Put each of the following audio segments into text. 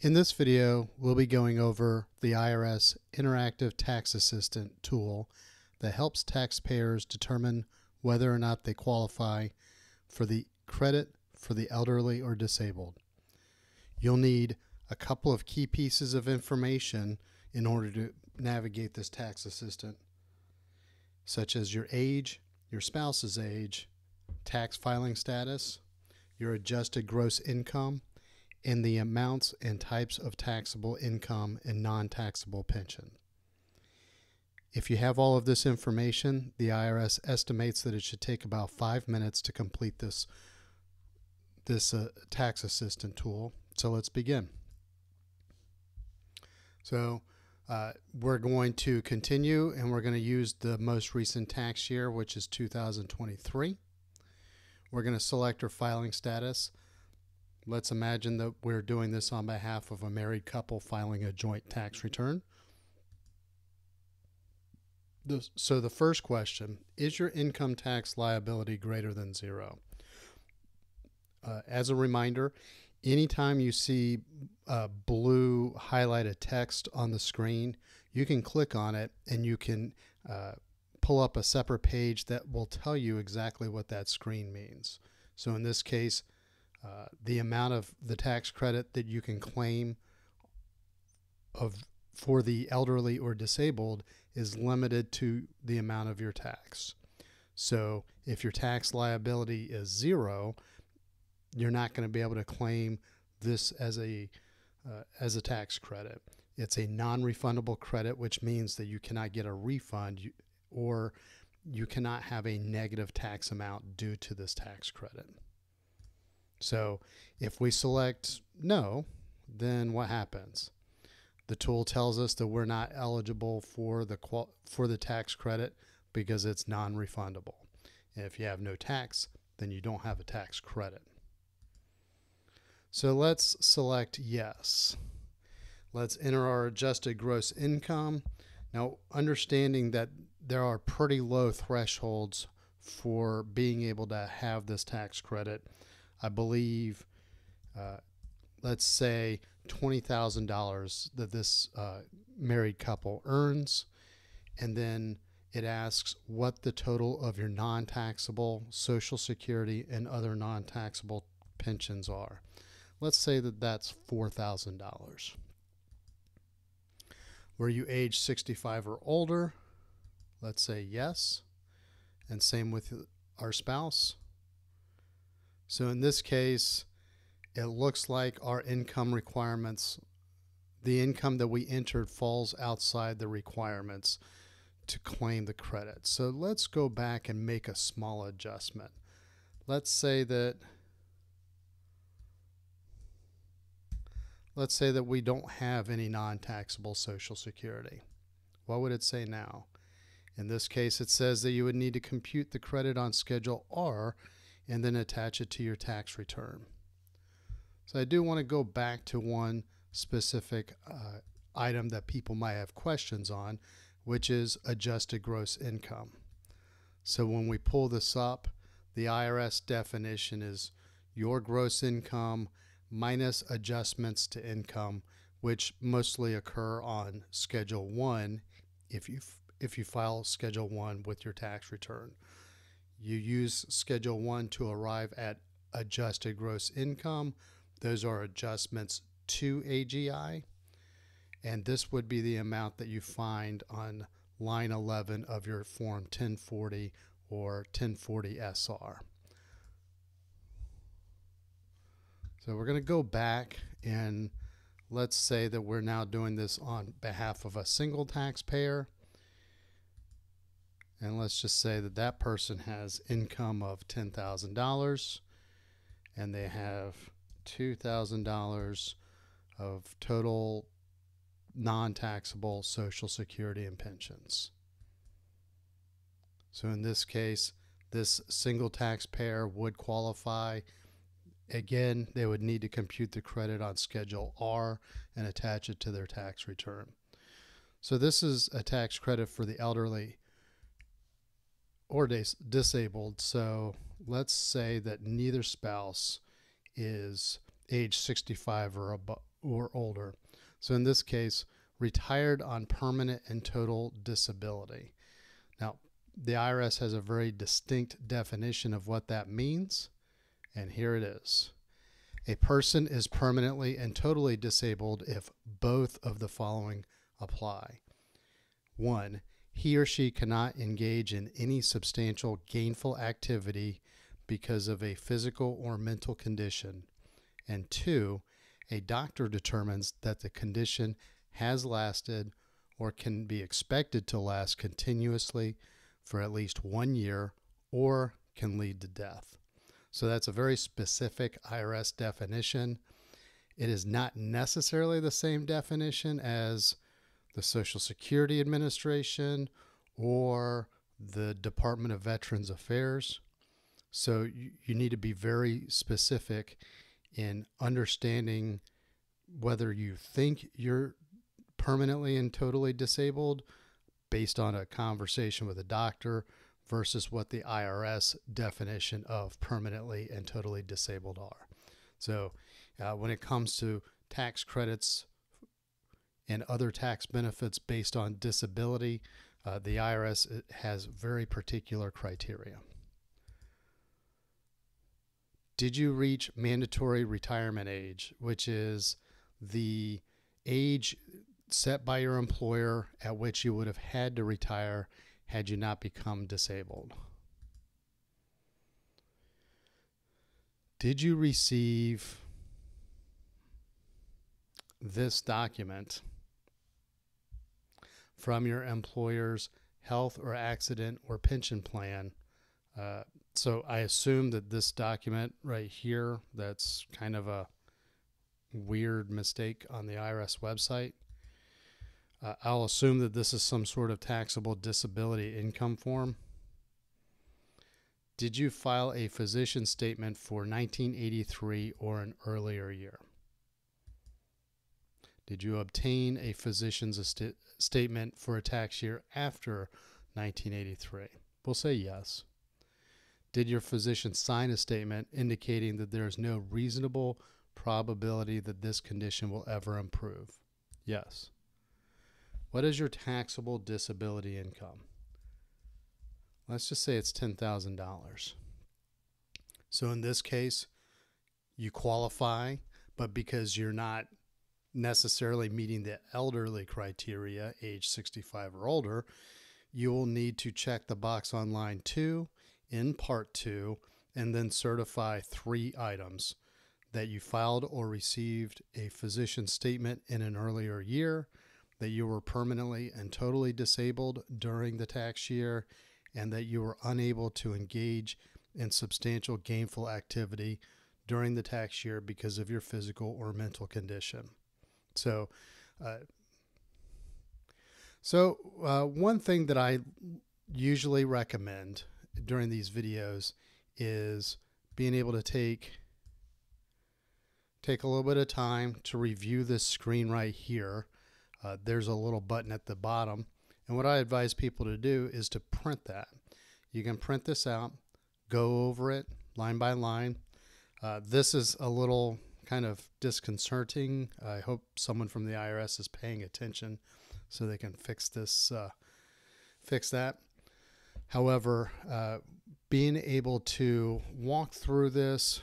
In this video, we'll be going over the IRS Interactive Tax Assistant tool that helps taxpayers determine whether or not they qualify for the credit for the elderly or disabled. You'll need a couple of key pieces of information in order to navigate this tax assistant, such as your age, your spouse's age, tax filing status, your adjusted gross income, and the amounts and types of taxable income and non-taxable pension. If you have all of this information, the IRS estimates that it should take about 5 minutes to complete this tax assistant tool. So let's begin. So we're going to continue, and we're going to use the most recent tax year, which is 2023. We're going to select our filing status. Let's imagine that we're doing this on behalf of a married couple filing a joint tax return. So the first question, is your income tax liability greater than zero? As a reminder, anytime you see blue highlighted text on the screen, you can click on it and you can pull up a separate page that will tell you exactly what that screen means. So in this case, the amount of the tax credit that you can claim for the elderly or disabled is limited to the amount of your tax. So if your tax liability is zero, you're not going to be able to claim this as a tax credit. It's a non-refundable credit, which means that you cannot get a refund or you cannot have a negative tax amount due to this tax credit. So if we select no, then what happens? The tool tells us that we're not eligible for the tax credit because it's non-refundable. And if you have no tax, then you don't have a tax credit. So let's select yes. Let's enter our adjusted gross income. Now, understanding that there are pretty low thresholds for being able to have this tax credit, I believe, let's say $20,000 that this married couple earns, and then it asks what the total of your non-taxable Social Security and other non-taxable pensions are. Let's say that that's $4,000. Were you age 65 or older? Let's say yes, and same with our spouse. So in this case, it looks like our income requirements, the income that we entered falls outside the requirements to claim the credit. So let's go back and make a small adjustment. Let's say that we don't have any non-taxable Social Security. What would it say now? In this case, it says that you would need to compute the credit on Schedule R and then attach it to your tax return. So I do want to go back to one specific item that people might have questions on, which is adjusted gross income. So when we pull this up, the IRS definition is your gross income minus adjustments to income, which mostly occur on Schedule 1 if you file Schedule 1 with your tax return. You use Schedule 1 to arrive at adjusted gross income. Those are adjustments to AGI, and this would be the amount that you find on line 11 of your Form 1040 or 1040 SR. So we're going to go back, and let's say that we're now doing this on behalf of a single taxpayer. And let's just say that that person has income of $10,000 and they have $2,000 of total non-taxable Social Security and pensions. So in this case, this single taxpayer would qualify. Again, they would need to compute the credit on Schedule R and attach it to their tax return. So this is a tax credit for the elderly or disabled. So let's say that neither spouse is age 65 or or older. So in this case, retired on permanent and total disability. Now, the IRS has a very distinct definition of what that means, and here it is. A person is permanently and totally disabled if both of the following apply. 1, he or she cannot engage in any substantial gainful activity because of a physical or mental condition. And 2, a doctor determines that the condition has lasted or can be expected to last continuously for at least 1 year or can lead to death. So that's a very specific IRS definition. It is not necessarily the same definition as the Social Security Administration or the Department of Veterans Affairs. So you need to be very specific in understanding whether you think you're permanently and totally disabled based on a conversation with a doctor versus what the IRS definition of permanently and totally disabled are. So when it comes to tax credits and other tax benefits based on disability, the IRS has very particular criteria. Did you reach mandatory retirement age, which is the age set by your employer at which you would have had to retire had you not become disabled? Did you receive this document from your employer's health or accident or pension plan? So I assume that this document right here, that's kind of a weird mistake on the IRS website. I'll assume that this is some sort of taxable disability income form. Did you file a physician statement for 1983 or an earlier year? Did you obtain a physician's statement for a tax year after 1983? We'll say yes. Did your physician sign a statement indicating that there is no reasonable probability that this condition will ever improve? Yes. What is your taxable disability income? Let's just say it's $10,000. So in this case, you qualify, but because you're not necessarily meeting the elderly criteria, age 65 or older, you will need to check the box on line 2 in part 2 and then certify 3 items: that you filed or received a physician statement in an earlier year, that you were permanently and totally disabled during the tax year, and that you were unable to engage in substantial gainful activity during the tax year because of your physical or mental condition. So one thing that I usually recommend during these videos is being able to take a little bit of time to review this screen right here. There's a little button at the bottom, and what I advise people to do is to print that. You can print this out, go over it line by line. This is a little kind of disconcerting. I hope someone from the IRS is paying attention so they can fix this, fix that. However, being able to walk through this,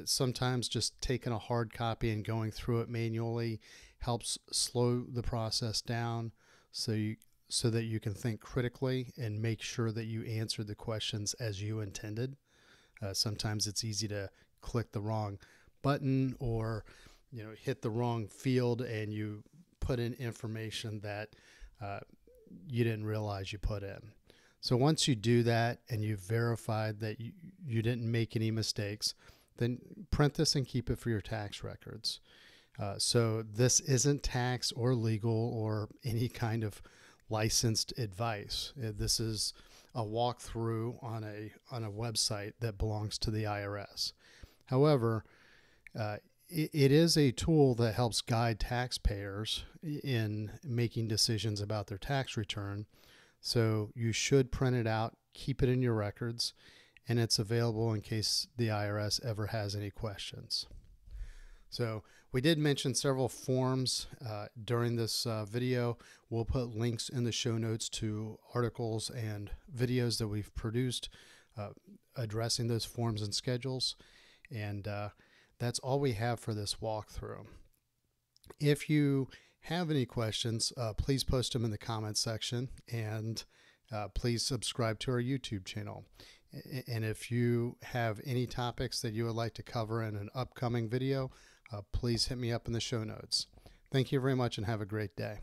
sometimes just taking a hard copy and going through it manually helps slow the process down so that you can think critically and make sure that you answer the questions as you intended. Sometimes it's easy to click the wrong button or hit the wrong field and you put in information that you didn't realize you put in. So once you do that and you've verified that you didn't make any mistakes, then print this and keep it for your tax records. So this isn't tax or legal or any kind of licensed advice. This is a walkthrough on a website that belongs to the IRS. However, it is a tool that helps guide taxpayers in making decisions about their tax return. So you should print it out, keep it in your records, and it's available in case the IRS ever has any questions. So We did mention several forms during this video. We'll put links in the show notes to articles and videos that we've produced addressing those forms and schedules. And that's all we have for this walkthrough. If you have any questions, please post them in the comments section, and please subscribe to our YouTube channel. And if you have any topics that you would like to cover in an upcoming video, please hit me up in the show notes. Thank you very much and have a great day.